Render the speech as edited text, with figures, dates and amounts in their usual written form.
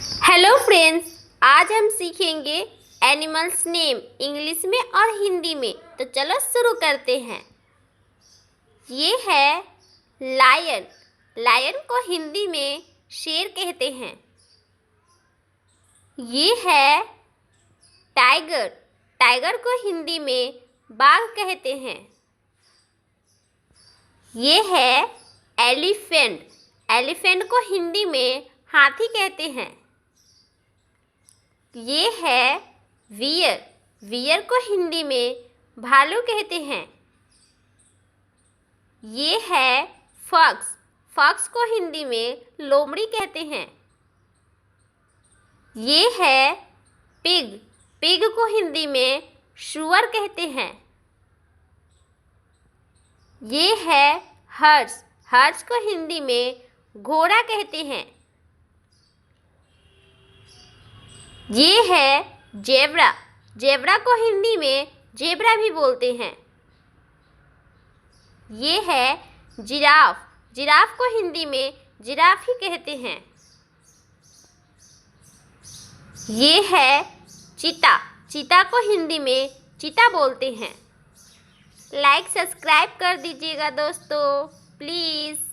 Hello friends, आज हम सीखेंगे एनिमल्स नेम इंग्लिश में और हिंदी में। तो चलो शुरू करते हैं। ये है लायन। लायन को हिंदी में शेर कहते हैं। ये है टाइगर। टाइगर को हिंदी में बाघ कहते हैं। ये है एलिफेंट। एलिफेंट को हिंदी में हाथी कहते हैं। ये है वियर। वियर को हिंदी में भालू कहते हैं। ये है फॉक्स। फॉक्स को हिंदी में लोमड़ी कहते हैं। ये है पिग। पिग को हिंदी में सुअर कहते हैं। ये है हर्स। हर्स को हिंदी में घोड़ा कहते हैं। ये है जेब्रा। जेब्रा को हिंदी में जेब्रा भी बोलते हैं। ये है जिराफ। जिराफ को हिंदी में जिराफ ही कहते हैं। ये है चीता। चीता को हिंदी में चीता बोलते हैं। लाइक सब्सक्राइब कर दीजिएगा दोस्तों, प्लीज़।